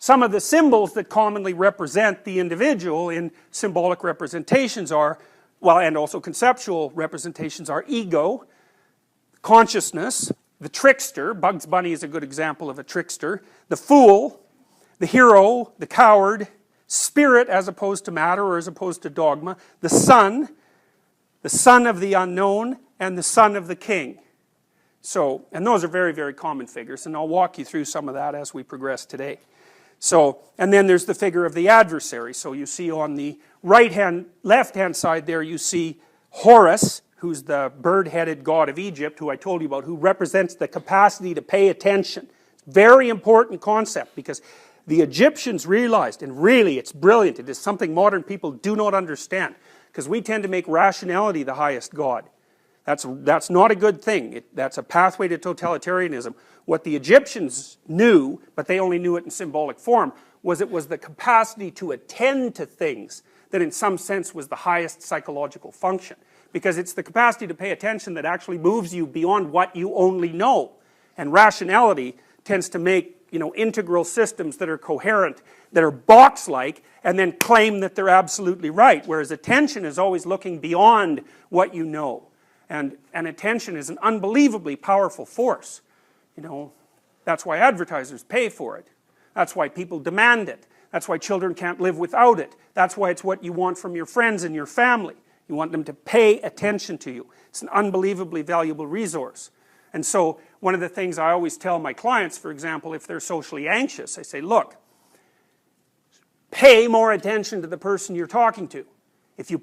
some of the symbols that commonly represent the individual in symbolic representations are, well, and also conceptual representations are ego, consciousness, the trickster, Bugs Bunny is a good example of a trickster, the fool, the hero, the coward, spirit as opposed to matter or as opposed to dogma, the son of the unknown, and the son of the king. So, and those are very, very common figures, and I'll walk you through some of that as we progress today. So, and then there's the figure of the adversary. So you see on the left-hand side there, you see Horus, who's the bird-headed god of Egypt, who I told you about, who represents the capacity to pay attention. Very important concept, because the Egyptians realized, and really it's brilliant, it is something modern people do not understand, because we tend to make rationality the highest god. That's not a good thing. That's a pathway to totalitarianism. What the Egyptians knew, but they only knew it in symbolic form, was it was the capacity to attend to things that in some sense was the highest psychological function. Because it's the capacity to pay attention that actually moves you beyond what you only know. And rationality tends to make, integral systems that are coherent, that are box-like, and then claim that they're absolutely right. Whereas attention is always looking beyond what you know. And attention is an unbelievably powerful force. That's why advertisers pay for it. That's why people demand it. That's why children can't live without it. That's why it's what you want from your friends and your family. You want them to pay attention to you. It's an unbelievably valuable resource. And so one of the things I always tell my clients, for example, if they're socially anxious, I say, look, pay more attention to the person you're talking to. If you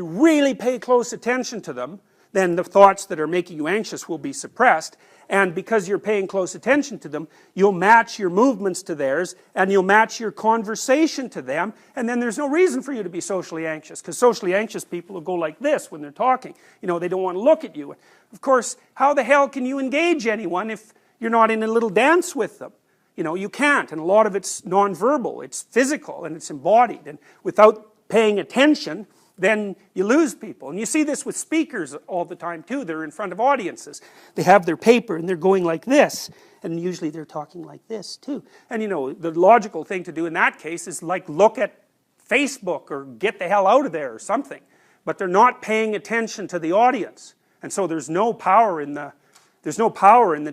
really pay close attention to them, then the thoughts that are making you anxious will be suppressed. And because you're paying close attention to them, you'll match your movements to theirs, and you'll match your conversation to them, and then there's no reason for you to be socially anxious, because socially anxious people will go like this when they're talking. They don't want to look at you. Of course, how the hell can you engage anyone if you're not in a little dance with them? You can't, and a lot of it's nonverbal, it's physical, and it's embodied, and without paying attention, then you lose people. And you see this with speakers all the time too. They're in front of audiences. They have their paper and they're going like this. And usually they're talking like this too. And the logical thing to do in that case is like look at Facebook or get the hell out of there or something. But they're not paying attention to the audience. And so there's no power in the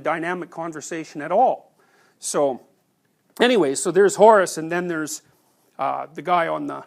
dynamic conversation at all. So anyway, so there's Horus, and then there's the guy on the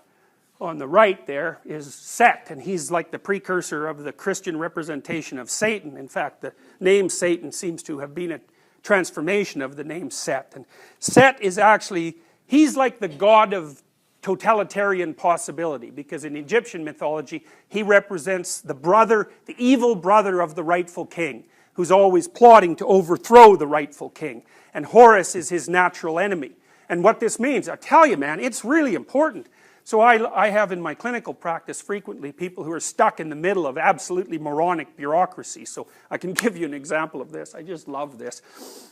right there is Set, and he's like the precursor of the Christian representation of Satan. In fact, the name Satan seems to have been a transformation of the name Set. And Set is actually, he's like the god of totalitarian possibility, because in Egyptian mythology, he represents the evil brother of the rightful king, who's always plotting to overthrow the rightful king. And Horus is his natural enemy. And what this means, I tell you, man, it's really important. So I have in my clinical practice frequently people who are stuck in the middle of absolutely moronic bureaucracy. So I can give you an example of this. I just love this.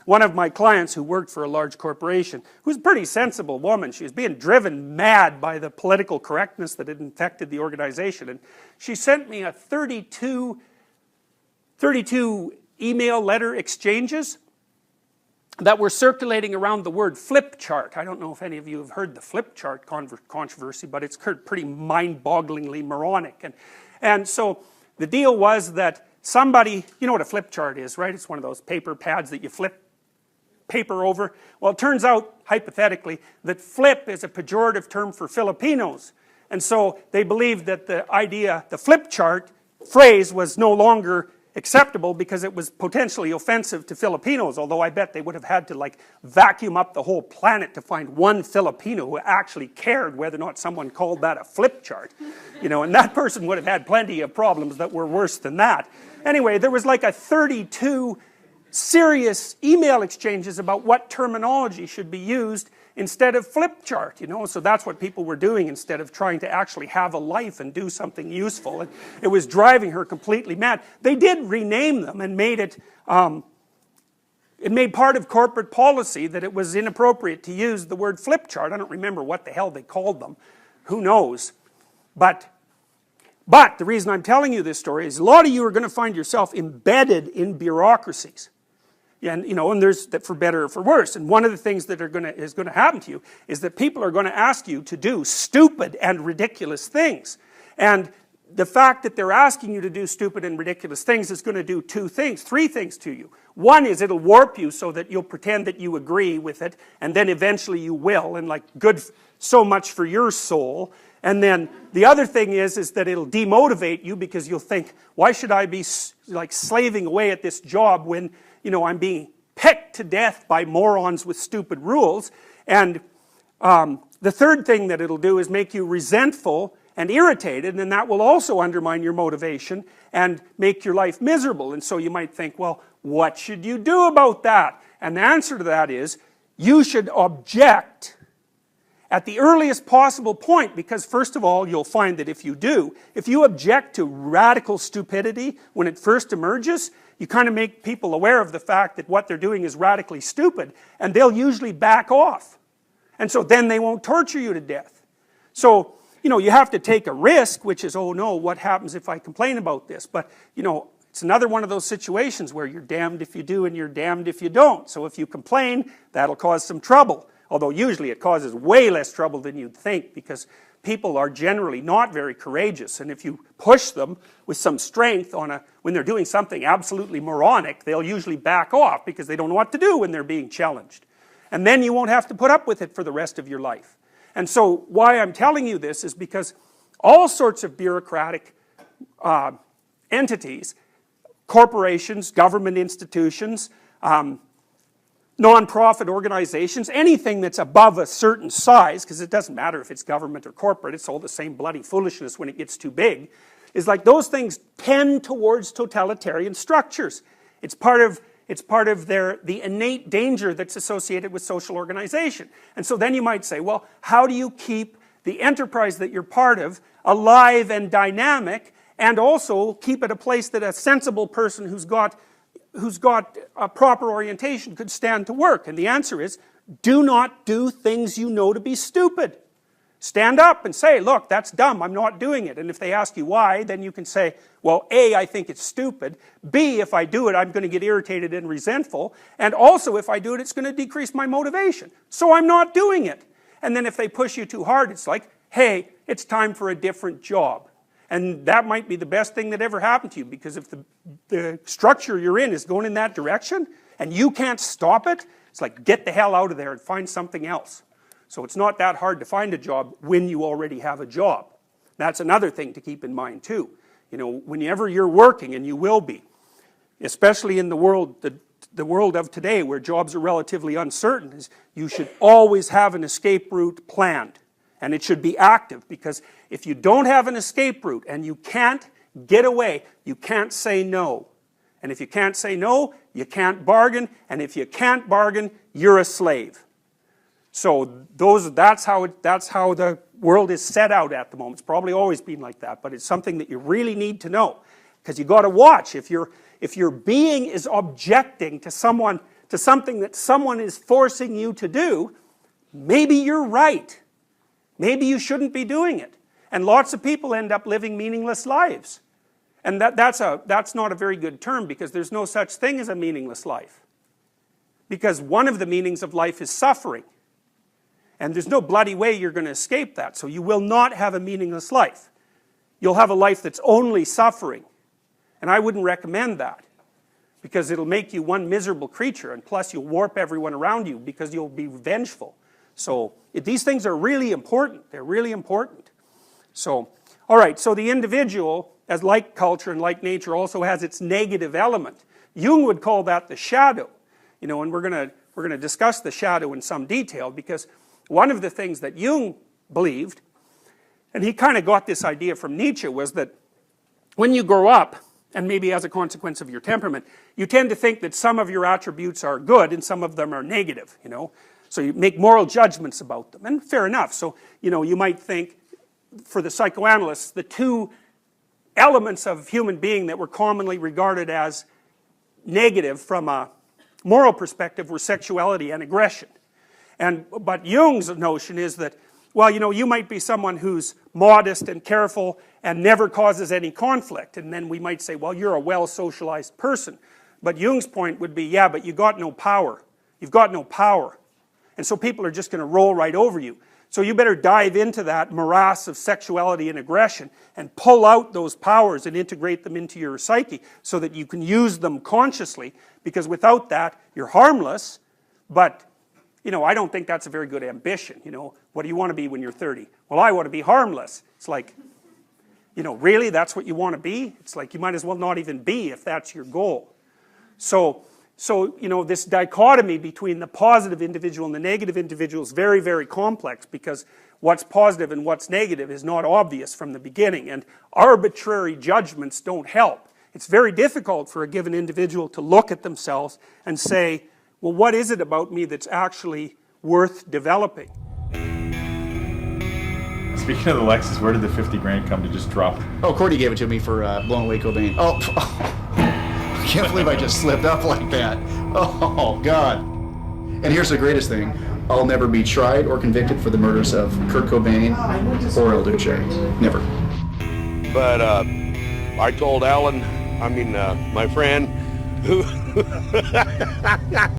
One of my clients who worked for a large corporation, who's a pretty sensible woman, she was being driven mad by the political correctness that had infected the organization. And she sent me a 32 email letter exchanges that were circulating around the word flip chart. I don't know if any of you have heard the flip chart controversy, but it's pretty mind-bogglingly moronic. And so the deal was that somebody, you know what a flip chart is, right? It's one of those paper pads that you flip paper over. Well, it turns out, hypothetically, that flip is a pejorative term for Filipinos. And so they believed that the flip chart phrase was no longer acceptable because it was potentially offensive to Filipinos, although I bet they would have had to vacuum up the whole planet to find one Filipino who actually cared whether or not someone called that a flip chart. And that person would have had plenty of problems that were worse than that. Anyway, there was like a 32 serious email exchanges about what terminology should be used instead of flip chart, so that's what people were doing instead of trying to actually have a life and do something useful. And it was driving her completely mad. They did rename them and made it made part of corporate policy that it was inappropriate to use the word flip chart. I don't remember what the hell they called them. Who knows? But the reason I'm telling you this story is a lot of you are going to find yourself embedded in bureaucracies. And and there's that for better or for worse. And one of the things that is going to happen to you is that people are going to ask you to do stupid and ridiculous things. And the fact that they're asking you to do stupid and ridiculous things is going to do three things to you. One is it'll warp you so that you'll pretend that you agree with it, and then eventually you will, and like good, so much for your soul. And then the other thing is that it'll demotivate you, because you'll think, why should I be like slaving away at this job when I'm being pecked to death by morons with stupid rules. And the third thing that it'll do is make you resentful and irritated, and that will also undermine your motivation and make your life miserable. And so you might think, well, what should you do about that? And the answer to that is, you should object at the earliest possible point, because first of all, you'll find that if you object to radical stupidity when it first emerges, you kind of make people aware of the fact that what they're doing is radically stupid, and they'll usually back off. And so then they won't torture you to death. So, you have to take a risk, which is, oh no, what happens if I complain about this? But, it's another one of those situations where you're damned if you do and you're damned if you don't. So if you complain, that'll cause some trouble. Although usually it causes way less trouble than you'd think, because people are generally not very courageous. And if you push them with some strength when they're doing something absolutely moronic, they'll usually back off because they don't know what to do when they're being challenged. And then you won't have to put up with it for the rest of your life. And so why I'm telling you this is because all sorts of bureaucratic entities, corporations, government institutions, non-profit organizations, anything that's above a certain size, because it doesn't matter if it's government or corporate, it's all the same bloody foolishness when it gets too big, is like those things tend towards totalitarian structures. It's part of the innate danger that's associated with social organization. And so then you might say, well, how do you keep the enterprise that you're part of alive and dynamic, and also keep it a place that a sensible person who's got a proper orientation could stand to work? And the answer is, do not do things you know to be stupid. Stand up and say, look, that's dumb, I'm not doing it. And if they ask you why, then you can say, well, A, I think it's stupid. B, if I do it, I'm going to get irritated and resentful. And also, if I do it, it's going to decrease my motivation. So I'm not doing it. And then if they push you too hard, it's like, hey, it's time for a different job. And that might be the best thing that ever happened to you, because if the structure you're in is going in that direction, and you can't stop it, it's like, get the hell out of there and find something else. So it's not that hard to find a job when you already have a job. That's another thing to keep in mind too. Whenever you're working, and you will be, especially in the world of today where jobs are relatively uncertain, is you should always have an escape route planned. And it should be active, because if you don't have an escape route and you can't get away, you can't say no. And if you can't say no, you can't bargain, and if you can't bargain, you're a slave. So that's how the world is set out at the moment. It's probably always been like that, but it's something that you really need to know, because you got to watch. If your being is objecting to something that someone is forcing you to do, maybe you're right. Maybe you shouldn't be doing it. And lots of people end up living meaningless lives. And that's not a very good term, because there's no such thing as a meaningless life. Because one of the meanings of life is suffering. And there's no bloody way you're going to escape that. So you will not have a meaningless life. You'll have a life that's only suffering. And I wouldn't recommend that, because it'll make you one miserable creature, and plus you'll warp everyone around you because you'll be vengeful. So these things are really important. They're really important. So, all right, so the individual, as like culture and like nature, also has its negative element. Jung would call that the shadow. And we're going to discuss the shadow in some detail, because one of the things that Jung believed, and he kind of got this idea from Nietzsche, was that when you grow up, and maybe as a consequence of your temperament, you tend to think that some of your attributes are good and some of them are negative, So you make moral judgments about them, and fair enough. So, you might think, for the psychoanalysts, the two elements of human being that were commonly regarded as negative from a moral perspective were sexuality and aggression. But Jung's notion is that, well, you might be someone who's modest and careful and never causes any conflict, and then we might say, well, you're a well-socialized person. But Jung's point would be, yeah, but you got no power. You've got no power. And so people are just going to roll right over you. So you better dive into that morass of sexuality and aggression and pull out those powers and integrate them into your psyche so that you can use them consciously, because without that, you're harmless. But, you know, I don't think that's a very good ambition. You know, what do you want to be when you're 30? Well, I want to be harmless. It's like, you know, really, that's what you want to be? It's like you might as well not even be if that's your goal. So, you know, this dichotomy between the positive individual and the negative individual is very, very complex, because what's positive and what's negative is not obvious from the beginning, and arbitrary judgments don't help. It's very difficult for a given individual to look at themselves and say, well, what is it about me that's actually worth developing? Speaking of the Lexus, where did the 50 grand come to just drop? Oh, Cordy gave it to me for blowing away Cobain. Oh, I can't believe I just slipped up like that. Oh, God. And here's the greatest thing. I'll never be tried or convicted for the murders of Kurt Cobain or El Duce. Never. But I told Alan, my friend, who